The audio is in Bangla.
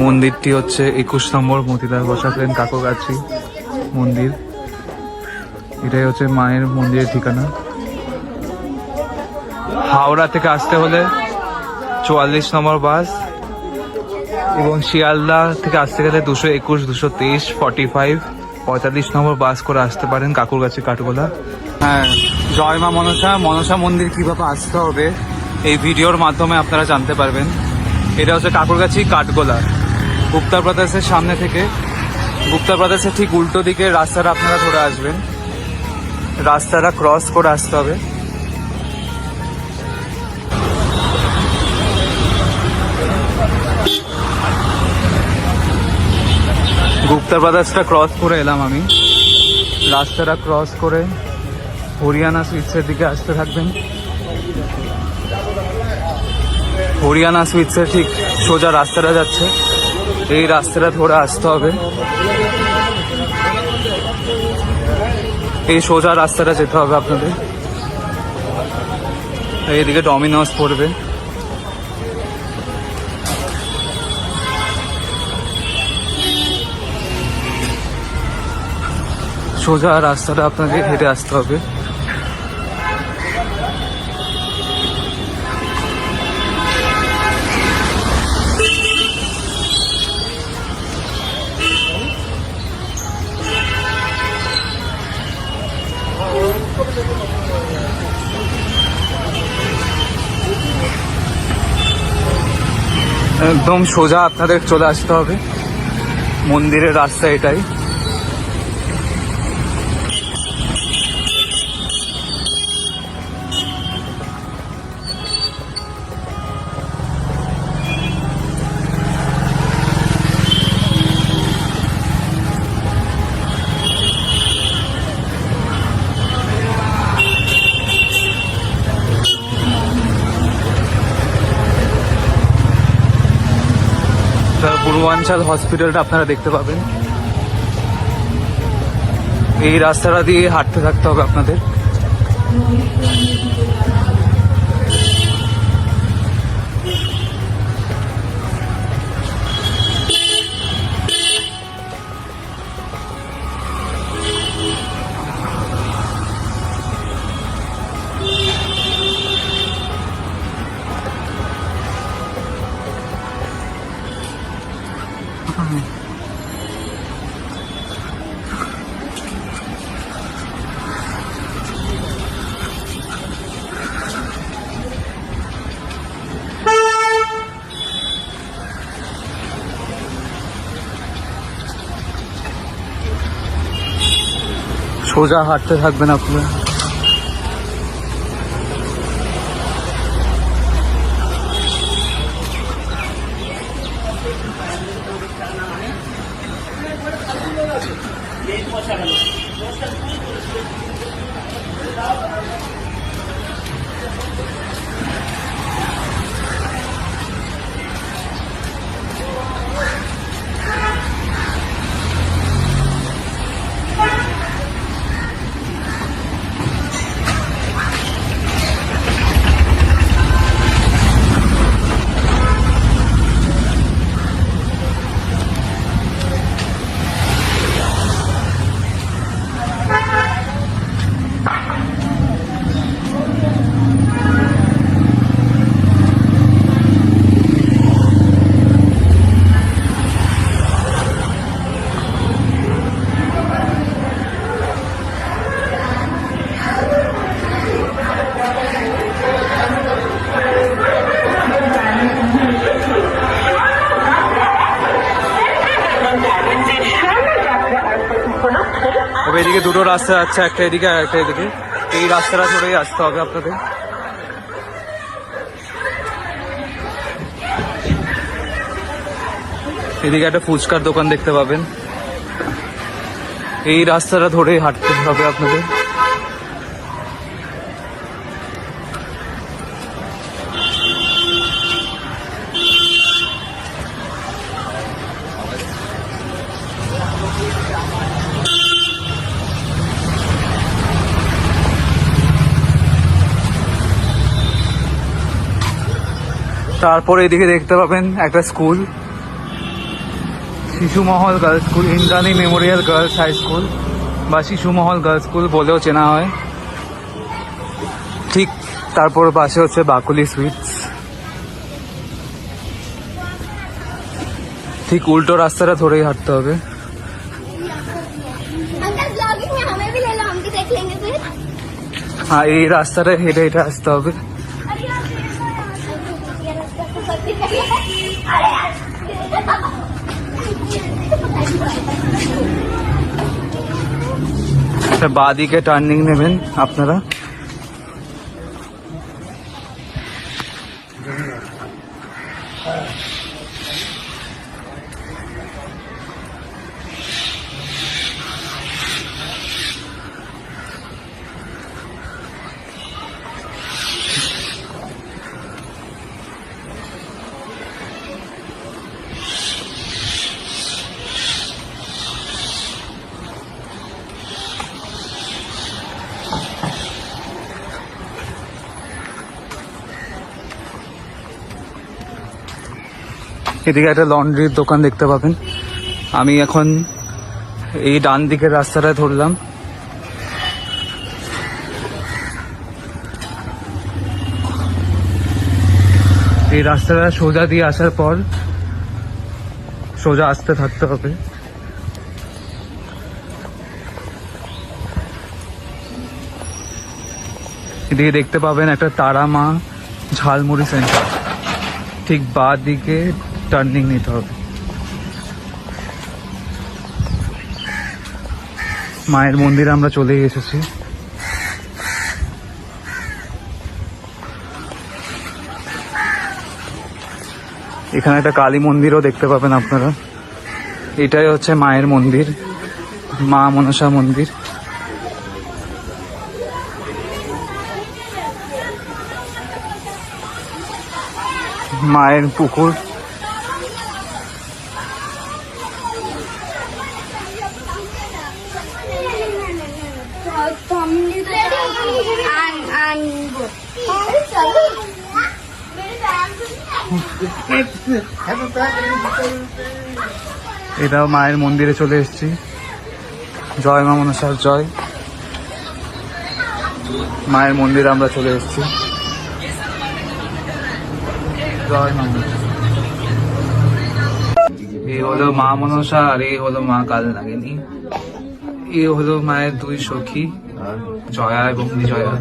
মন্দিরটি হচ্ছে 21 নম্বর মতিলাল বসাকলেন কাকুরগাছি মন্দির। এটাই হচ্ছে মায়ের মন্দিরের ঠিকানা। হাওড়া থেকে আসতে হলে 44 নম্বর বাস, এবং শিয়ালদা থেকে আসতে গেলে 221, 223, 45, 45 নম্বর বাস করে আসতে পারেন কাকুরগাছি কাঠগোলা। হ্যাঁ, জয় মা মনসা। মনসা মন্দির কিভাবে আসতে হবে এই ভিডিওর মাধ্যমে আপনারা জানতে পারবেন। এটা হচ্ছে কাকুরগাছি কাঠগোলা, গুপ্তা ব্রাদার্সের সামনে থেকে। গুপ্তা ব্রাদার্সের ঠিক উল্টো দিকে রাস্তাটা আপনারা ধরে আসবেন, রাস্তাটা ক্রস করে আসতে হবে। গুপ্তা ব্রাদার্সটা ক্রস করে এলাম আমি। রাস্তাটা ক্রস করে হরিয়ানা সুইটসের দিকে আসতে থাকবেন। হরিয়ানা সুইটসের ঠিক সোজা রাস্তাটা যাচ্ছে, এই রাস্তাটা ধরে আসতে হবে। এই সোজা রাস্তাটা যেতে হবে আপনাদের। এইদিকে ডমিনোস পড়বে। সোজা রাস্তাটা আপনাকে হেঁটে আসতে হবে। একদম সোজা আপনাদের চলে আসতে হবে, মন্দিরের রাস্তা এটাই। পূর্বাঞ্চল হসপিটালটা আপনারা দেখতে পাবেন। এই রাস্তাটা দিয়ে হাঁটতে থাকতে হবে আপনাদের। সোজা হাঁটতে থাকবেন আপনারা। এদিকে দুটো রাস্তা আছে, একটা এদিকে আর একটা এদিকে। এই রাস্তাটা ধরেই আসতে হবে আপনাদের। এদিকে একটা ফুচকার দোকান দেখতে পাবেন। এই রাস্তাটা ধরেই হাঁটতে হবে আপনাদের। তারপরে এদিকে দেখতে পাবেন একটা school, Shishu Mahal girls school, Indrani memorial girls high school বা শিশু মহল গার্লস স্কুল বলেও চেনা হয়। ঠিক তারপর পাশে হচ্ছে বাকুলি সুইটস। ঠিক উল্টো রাস্তাটা ধরেই হাঁটতে হবে। হ্যাঁ, এই রাস্তাটা হেঁটে হেঁটে আসতে হবে। বাঁ দিকে টার্নিং নেবেন আপনারা। এদিকে একটা লন্ড্রির দোকান দেখতে পাবেন। আমি এখন এই ডান দিকের রাস্তাটা ধরলাম। এই রাস্তাটা সোজা দিয়ে আসার পর সোজা আসতে থাকতে হবে। এদিকে দেখতে পাবেন একটা তারা মা ঝালমুড়ি সেন্টার। ঠিক বাঁ দিকে টার্নিং নিতে হবে। মায়ের মন্দিরে আমরা চলে এসেছি। এখানে একটা কালী মন্দিরও দেখতে পাবেন আপনারা। এটাই হচ্ছে মায়ের মন্দির, মা মনসা মন্দির। মায়ের পুকুর। এটাও মায়ের মন্দিরে চলে এসেছি। জয় মা মনসার জয়। মায়ের মন্দিরে আমরা চলে এসেছি। জয় মা মনসা। এই হলো মা মনসা আর এই হলো মা কালনাগিনী। এই হলো মায়ের দুই সখী, জয়া এবং বিজয়া।